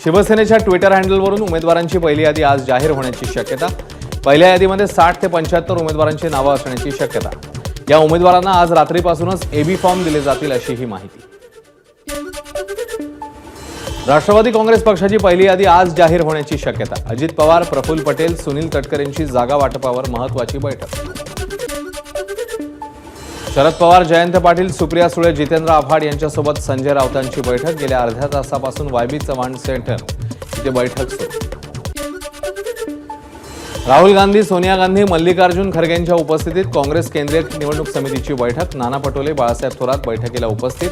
शिवसेनेच्या ट्विटर हँडलवरून उमेदवारांची पहिली यादी आज जाहीर होण्याची शक्यता। पहिल्या यादीमध्ये 60 ते 75 उमेदवारांची नावे असण्याची शक्यता। या उमेदवारांना आज रात्रीपासूनच एबी फॉर्म दिले जातील अशी ही माहिती। राष्ट्रवादी काँग्रेस पक्षाची पहिली यादी आज जाहीर होण्याची शक्यता। अजित पवार, प्रफुल्ल पटेल, सुनील तटकरेंची जागा वाटपावर महत्त्वाची बैठक। शरद पवार, जयंत पाटील, सुप्रिया सुळे, जितेंद्र आव्हाड यांच्यासोबत संजय राऊतांची बैठक। गेल्या अर्ध्या तासापासून वायबी चव्हाण सेंटर इथे बैठक सुरू। राहुल गांधी, सोनिया गांधी, मल्लिकार्जुन खरगेंच्या उपस्थितीत काँग्रेस केंद्रीय निवडणूक समितीची बैठक। नाना पटोले, बाळासाहेब थोरात बैठकीला उपस्थित।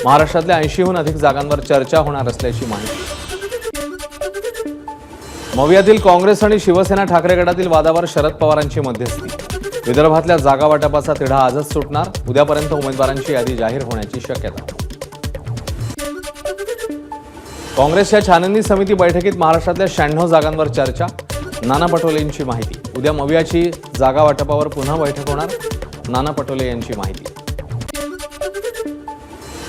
महाराष्ट्रातल्या 80हून अधिक जागांवर चर्चा होणार असल्याची माहिती। मवियातील काँग्रेस आणि शिवसेना ठाकरे गटातील वादावर शरद पवारांची मध्यस्थी। विदर्भातल्या जागा वाटपाचा तिढा आजच सुटणार। उद्यापर्यंत उमेदवारांची यादी जाहीर होण्याची शक्यता। काँग्रेसच्या छाननी समिती बैठकीत महाराष्ट्रातल्या 96 जागांवर चर्चा। नाना पटोलेंची माहिती। उद्या मवियाची जागा वाटपावर पुन्हा बैठक होणार। नाना पटोले यांची माहिती।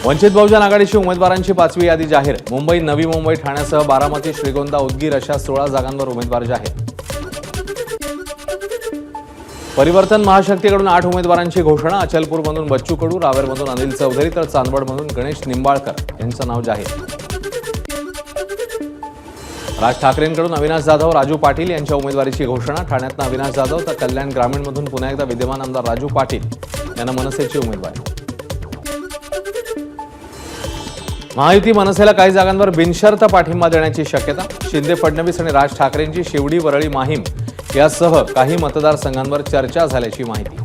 वंचित बहुजन आघाडीची उमेदवारांची 5वी यादी जाहीर। मुंबई, नवी मुंबई, ठाण्यासह बारामती, श्रीगोंदा, उदगीर अशा 16 जागांवर उमेदवार जाहीर। परिवर्तन महाशक्तीकडून 8 उमेदवारांची घोषणा। अचलपूरमधून बच्चू कडू, रावेरमधून अनिल चौधरी तर चांदवडमधून गणेश निंबाळकर यांचं नाव जाहीर। राज ठाकरेंकडून अविनाश जाधव, राजू पाटील यांच्या उमेदवारीची घोषणा। ठाण्यातनं अविनाश जाधव तर कल्याण ग्रामीणमधून पुन्हा एकदा विद्यमान आमदार राजू पाटील यांना मनसेची उमेदवारी। महायुती मनसेला काही जागांवर बिनशर्त पाठिंबा देण्याची शक्यता। शिंदे, फडणवीस आणि राज ठाकरेंची शिवडी, वरळी, माहीम यासह काही मतदारसंघांवर चर्चा झाल्याची माहिती।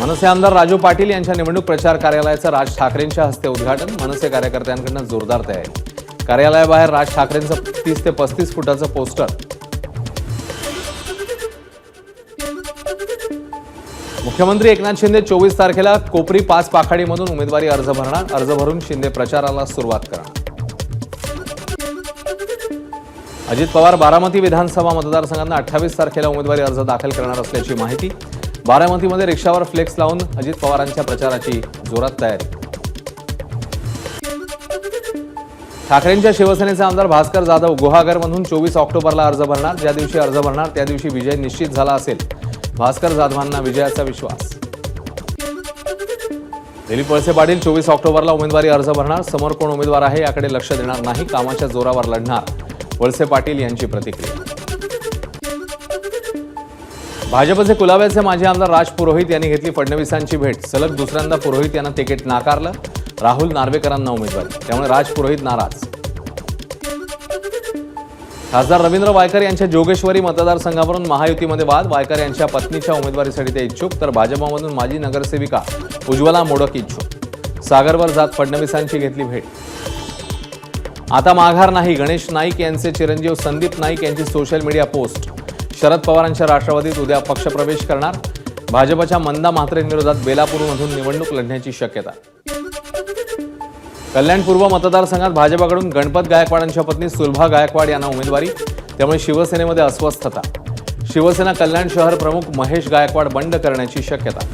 मनसे आमदार राजू पाटील यांच्या निवडणूक प्रचार कार्यालयाचं राज ठाकरेंच्या हस्ते उद्घाटन। मनसे कार्यकर्त्यांकडून जोरदार तयारी। कार्यालयाबाहेर राज ठाकरेंचं 30 ते 35 फुटाचं पोस्टर। मुख्यमंत्री एकनाथ शिंदे 24 तारखेला कोपरी 5 पाखाडीमधून उमेदवारी अर्ज भरणार। अर्ज भरून शिंदे प्रचाराला सुरुवात करणार। अजित पवार बारामती विधानसभा मतदारसंघांना 28 तारखेला उमेदवारी अर्ज दाखल करणार असल्याची माहिती। बारामतीमध्ये रिक्षावर फ्लेक्स लावून अजित पवारांच्या प्रचाराची जोरात तयारी। ठाकरेंच्या शिवसेनेचे आमदार भास्कर जाधव गुहागरमधून 24 ऑक्टोबरला अर्ज भरणार। ज्या दिवशी अर्ज भरणार त्या दिवशी विजय निश्चित झाला असेल। भास्कर जाधवांना विजयाचा विश्वास। दिलीप वळसे पाटील 24 ऑक्टोबरला उमेदवारी अर्ज भरणार। समोर कोण उमेदवार आहे याकडे लक्ष देणार नाही, कामाच्या जोरावर लढणार, वळसे पाटील यांची प्रतिक्रिया। भाजपचे कुलाब्याचे माजी आमदार राज पुरोहित यांनी घेतली फडणवीसांची भेट। सलग दुसऱ्यांदा पुरोहित यांना तिकीट नाकारलं। राहुल नार्वेकरांना उमेदवारी, त्यामुळे राज पुरोहित नाराज। खासदार रवींद्र वायकर यांच्या जोगेश्वरी मतदारसंघावरून महायुतीमध्ये वाद। वायकर यांच्या पत्नीच्या उमेदवारीसाठी ते इच्छुक, तर भाजपमधून माजी नगरसेविका उज्ज्वला मोडक इच्छुक। सागरवर जात फडणवीसांची घेतली भेट। आता माघार नाही, गणेश नाईक यांचे चिरंजीव संदीप नाईक यांची सोशल मीडिया पोस्ट। शरद पवारांच्या राष्ट्रवादीत उद्या पक्षप्रवेश करणार। भाजपच्या मंदा म्हात्रेंविरोधात बेलापूरमधून निवडणूक लढण्याची शक्यता। कल्याण पूर्व मतदारसंघात भाजपकडून गणपत गायकवाडांच्या पत्नी सुलभा गायकवाड यांना उमेदवारी, त्यामुळे शिवसेनेमध्ये अस्वस्थता। शिवसेना कल्याण शहर प्रमुख महेश गायकवाड बंड करण्याची शक्यता।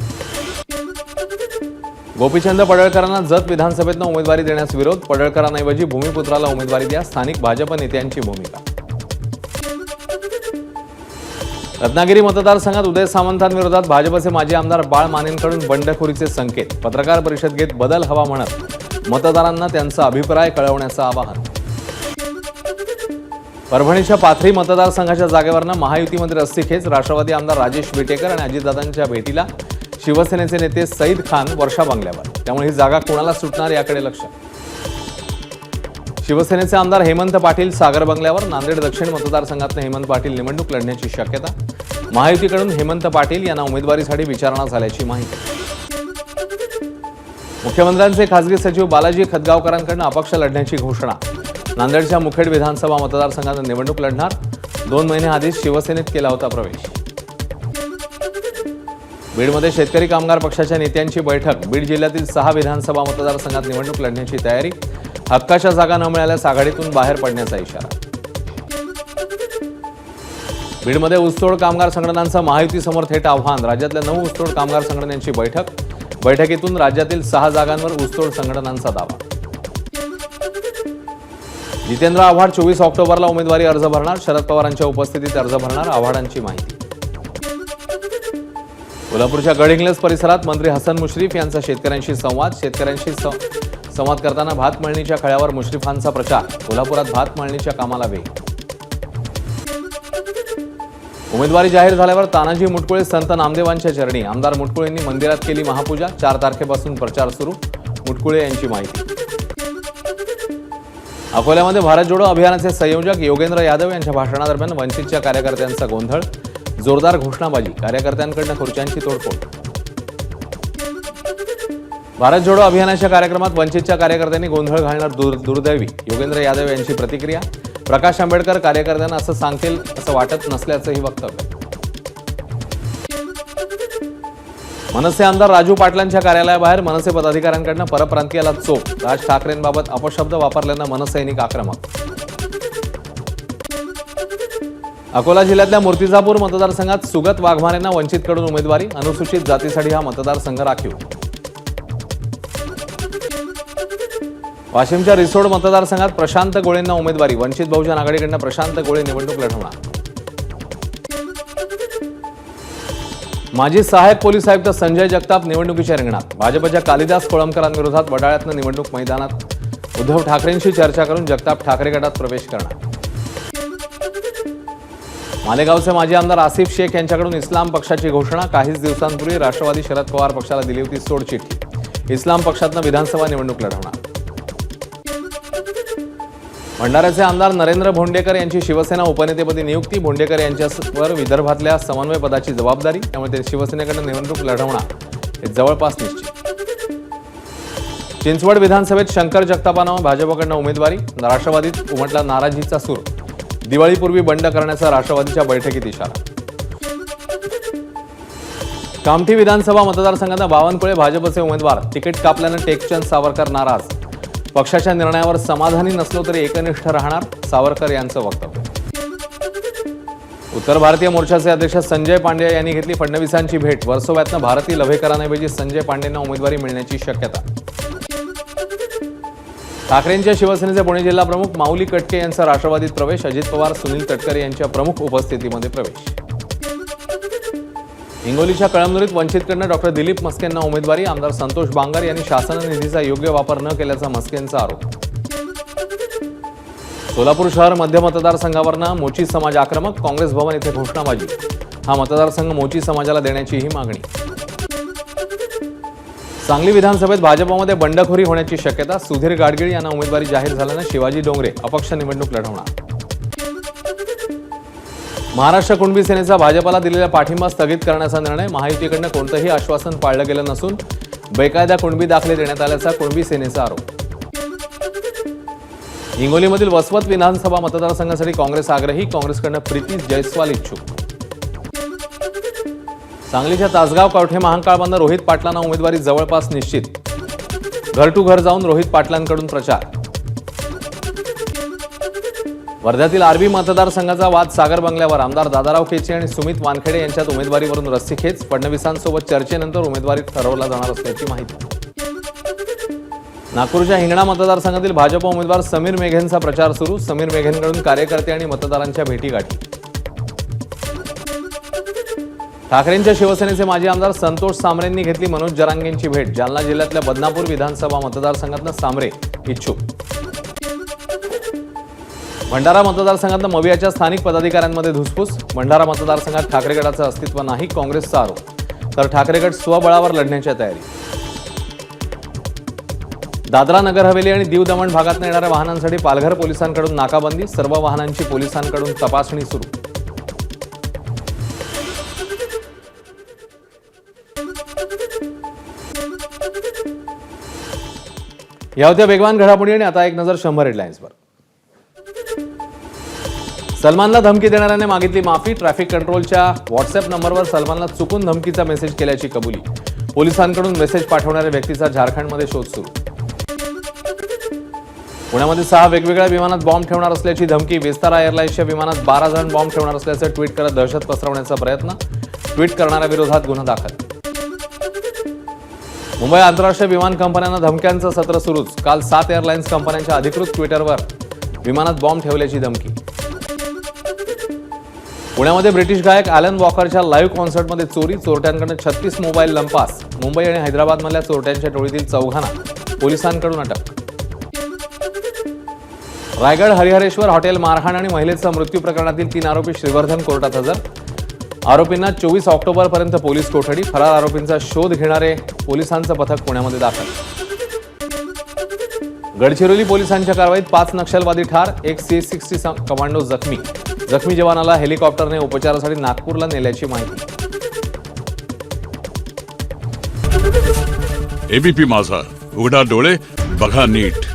गोपीचंद पडळकरांना जत विधानसभेतनं उमेदवारी देण्यास विरोध। पडळकरांऐवजी भूमिपुत्राला उमेदवारी द्या, स्थानिक भाजप नेत्यांची भूमिका। रत्नागिरी मतदारसंघात उदय सामंतांविरोधात भाजपचे माजी आमदार बाळ मानेंकडून बंडखोरीचे संकेत। पत्रकार परिषद घेत बदल हवा म्हणत मतदारांना त्यांचा अभिप्राय कळवण्याचं आवाहन। परभणीच्या पाथरी मतदारसंघाच्या जागेवरनं महायुतीमध्ये रस्सीखेच। राष्ट्रवादी आमदार राजेश विटेकर आणि अजितदादांच्या भेटीला शिवसेनेचे नेते सईद खान वर्षा बंगल्यावर, त्यामुळे ही जागा कोणाला सुटणार याकडे लक्ष। शिवसेनेचे आमदार हेमंत पाटील सागर बंगल्यावर। नांदेड दक्षिण मतदारसंघातून हेमंत पाटील निवडणूक लढण्याची शक्यता। महायुतीकडून हेमंत पाटील यांना उमेदवारीसाठी विचारणा झाल्याची माहिती। मुख्यमंत्र्यांचे खासगी सचिव बालाजी खतगावकरांकडून अपक्ष लढण्याची घोषणा। नांदेडच्या मुखेड विधानसभा मतदारसंघात निवडणूक लढणार। 2 महिन्याआधीच शिवसेनेत केला होता प्रवेश। बीडमध्ये शेतकरी कामगार पक्षाच्या नेत्यांची बैठक। बीड जिल्ह्यातील 6 विधानसभा मतदारसंघात निवडणूक लढण्याची तयारी। हक्काच्या जागा न मिळाल्यास आघाडीतून बाहेर पडण्याचा इशारा। बीडमध्ये ऊसतोड कामगार संघटनांचं महायुतीसमोर थेट आव्हान। राज्यातल्या 9 ऊसतोड कामगार संघटनांची बैठक। बैठकीतून राज्यातील 6 जागांवर ऊसतोड संघटनांचा दावा। जितेंद्र आव्हाड 24 ऑक्टोबरला उमेदवारी अर्ज भरणार. शरद पवारांच्या उपस्थितीत अर्ज भरणार. आव्हाडांची माहिती. कोल्हापूरच्या गडहिंग्लज परिसरात मंत्री हसन मुश्रीफ यांचा शेतकऱ्यांशी संवाद. शेतकऱ्यांशी संवाद करताना भात मळणीच्या खळ्यावर मुश्रीफांचा प्रचार. कोल्हापुरात भात मळणीच्या कामाला वेग. उमेदवारी जाहीर झाल्यावर तानाजी मुटकुळे संत नामदेवांच्या चरणी. आमदार मुटकुळेंनी मंदिरात केली महापूजा. 4 तारखेपासून प्रचार सुरू. मुटकुळे यांची माहिती. अकोल्यामध्ये भारत जोडो अभियानाचे संयोजक योगेंद्र यादव यांच्या भाषणादरम्यान वंचितच्या कार्यकर्त्यांचा गोंधळ. जोरदार घोषणाबाजी. कार्यकर्त्यांकडून खुर्च्यांची तोडफोड. भारत जोडो अभियानाच्या कार्यक्रमात वंचितच्या कार्यकर्त्यांनी गोंधळ घालणार दुर्दैवी. योगेंद्र यादव यांची प्रतिक्रिया. प्रकाश आंबेडकर कार्यकर्त्यांना असं सांगतील असं वाटत नसल्याचंही वक्तव्य. मनसे आमदार राजू पाटलांच्या कार्यालयाबाहेर मनसे पदाधिकाऱ्यांकडून परप्रांतीयाला चोप. राज ठाकरेंबाबत अपशब्द वापरल्यानं मनसैनिक आक्रमक. अकोला जिल्ह्यातल्या मूर्तिजापूर मतदारसंघात सुगत वाघमारेंना वंचितकडून उमेदवारी. अनुसूचित जातीसाठी हा मतदारसंघ राखीव. वाशिमच्या रिसोड मतदारसंघात प्रशांत गोळेंना उमेदवारी. वंचित बहुजन आघाडीकडून प्रशांत गोळे निवडणूक लढवणार. माजी सहाय्यक पोलीस आयुक्त संजय जगताप निवडणुकीच्या रिंगणात. भाजपच्या कालिदास कोळंबकरांविरोधात वडाळ्यातनं निवडणूक मैदानात. उद्धव ठाकरेंशी चर्चा करून जगताप ठाकरे गटात प्रवेश करणार. मालेगावचे माजी आमदार आसिफ शेख यांच्याकडून इस्लाम पक्षाची घोषणा. काहीच दिवसांपूर्वी राष्ट्रवादी शरद पवार पक्षाला दिली होती सोडचिठ्ठी. इस्लाम पक्षातनं विधानसभा निवडणूक लढवणार. भंडाऱ्याचे आमदार नरेंद्र भोंडेकर यांची शिवसेना उपनेतेपदी नियुक्ती. भोंडेकर यांच्यावर विदर्भातल्या समन्वय पदाची जबाबदारी. त्यामुळे ते शिवसेनेकडे निवडणूक लढवणार हे जवळपास निश्चित. चिंचवड विधानसभेत शंकर जगतापांना भाजपकडून उमेदवारी. राष्ट्रवादीत उमटला नाराजीचा सूर. दिवाळीपूर्वी बंड करण्याचा राष्ट्रवादीच्या बैठकीत इशारा. कामठी विधानसभा मतदारसंघात बावनकुळे भाजपचे उमेदवार. तिकीट कापल्यानं टेकचंद सावरकर नाराज. पक्षाच्या निर्णयावर समाधानी नसलो तरी एकनिष्ठ राहणार. सावरकर यांचं वक्तव्य. उत्तर भारतीय मोर्चाचे अध्यक्ष संजय पांडे यांनी घेतली फडणवीसांची भेट. वर्सोव्यातनं भारती लव्हेकरांऐवजी संजय पांडेंना उमेदवारी मिळण्याची शक्यता. ठाकरेंच्या शिवसेनेचे पुणे जिल्हा प्रमुख माऊली कटके यांचा राष्ट्रवादीत प्रवेश. अजित पवार सुनील तटकरे यांच्या प्रमुख उपस्थितीमध्ये प्रवेश. हिंगोलीच्या कळमनुरीत वंचितकडून डॉक्टर दिलीप मस्केंना उमेदवारी. आमदार संतोष बांगर यांनी शासन निधीचा योग्य वापर न केल्याचा मस्केंचा आरोप. सोलापूर शहर मध्य मतदारसंघावरनं मोची समाज आक्रमक. काँग्रेस भवन येथे घोषणाबाजी. हा मतदारसंघ मोची समाजाला देण्याचीही मागणी. सांगली विधानसभेत भाजपमध्ये बंडखोरी होण्याची शक्यता. सुधीर गाडगीळ यांना उमेदवारी जाहीर झाल्यानं शिवाजी डोंगरे अपक्ष निवडणूक लढवणार. महाराष्ट्र कुणबी सेनेचा भाजपला दिलेला पाठिंबा स्थगित करण्याचा निर्णय. महायुतीकडून कोणतंही आश्वासन पाळलं गेलं नसून बेकायदा कुणबी दाखले देण्यात आल्याचा कुणबी सेनेचा आरोप. हिंगोलीमधील वसवत विधानसभा मतदारसंघासाठी काँग्रेस आग्रही. काँग्रेसकडून प्रीती जयस्वाल इच्छुक. सांगलीच्या तासगाव कवठे महांकाळ बंद. रोहित पाटलांना उमेदवारी जवळपास निश्चित. घर टू घर जाऊन रोहित पाटलांकडून प्रचार. वर्ध्यातील आरबी मतदारसंघाचा वाद सागर बंगल्यावर. आमदार दादाराव केचे आणि सुमित वानखेडे यांच्यात उमेदवारीवरून रस्सीखेच. फडणवीसांसोबत चर्चेनंतर उमेदवारी ठरवला जाणार असल्याची माहिती. नागपूरच्या हिंगणा मतदारसंघातील भाजप उमेदवार समीर मेघेंचा प्रचार सुरू. समीर मेघेंकडून कार्यकर्ते आणि मतदारांच्या भेटीगाठी. ठाकरेंच्या शिवसेनेचे माजी आमदार संतोष सामरेंनी घेतली मनोज जरांगेंची भेट. जालना जिल्ह्यातल्या बदनापूर विधानसभा मतदारसंघातनं सामरे इच्छुक. भंडारा मतदारसंघातनं मवियाच्या स्थानिक पदाधिकाऱ्यांमध्ये धुसफूस. भंडारा मतदारसंघात ठाकरे गटाचं अस्तित्व नाही. काँग्रेसचा आरोप. तर ठाकरे गट स्वबळावर लढण्याच्या तयारी. दादरा नगर हवेली आणि दीव दमण भागातून येणाऱ्या वाहनांसाठी पालघर पोलिसांकडून नाकाबंदी. सर्व वाहनांची पोलिसांकडून तपासणी सुरू. या होत्या वेगवान घडामोडी आणि आता एक नजर 100 हेडलाईन्सवर. सलमानला धमकी देणाऱ्याने मागितली माफी. ट्रॅफिक कंट्रोलच्या व्हॉट्सअप नंबरवर सलमानला चुकून धमकीचा मेसेज केल्याची कबुली. पोलिसांकडून मेसेज पाठवणाऱ्या व्यक्तीचा झारखंडमध्ये शोध सुरू. पुण्यामध्ये 6 वेगवेगळ्या विमानात बॉम्ब ठेवणार असल्याची धमकी. विस्तारा एअरलाइन्सच्या विमानात 12 जण बॉम्ब ठेवणार असल्याचं ट्विट करत दहशत पसरवण्याचा प्रयत्न. ट्विट करणाऱ्या विरोधात गुन्हा दाखल. मुंबई आंतरराष्ट्रीय विमान कंपन्यांना धमक्यांचं सत्र सुरूच. काल 7 एअरलाइन्स कंपन्यांच्या अधिकृत ट्विटरवर विमानात बॉम्ब ठेवल्याची धमकी. पुण्यामध्ये ब्रिटिश गायक ॲलन वॉकरच्या लाईव्ह कॉन्सर्टमध्ये चोरी, चोरट्यांकडून 36 मोबाईल लंपास. मुंबई आणि हैदराबादमधल्या चोरट्यांच्या टोळीतील 4 पोलिसांकडून अटक. रायगड हरिहरेश्वर हॉटेल मारहाण आणि महिलेचा मृत्यू प्रकरणातील 3 आरोपी श्रीवर्धन कोर्टात हजर. आरोपींना 24 ऑक्टोबरपर्यंत पोलीस कोठडी. फरार आरोपींचा शोध घेणारे पोलिसांचं पथक पुण्यामध्ये दाखल. गडचिरोली पोलिसांच्या कारवाईत 5 नक्षलवादी ठार, एक C-60 कमांडो जखमी. जखमी जवानाला हेलिकॉप्टरने उपचारासाठी नागपूरला नेल्याची माहिती. एबीपी माझा, उघडा डोळे बघा नीट.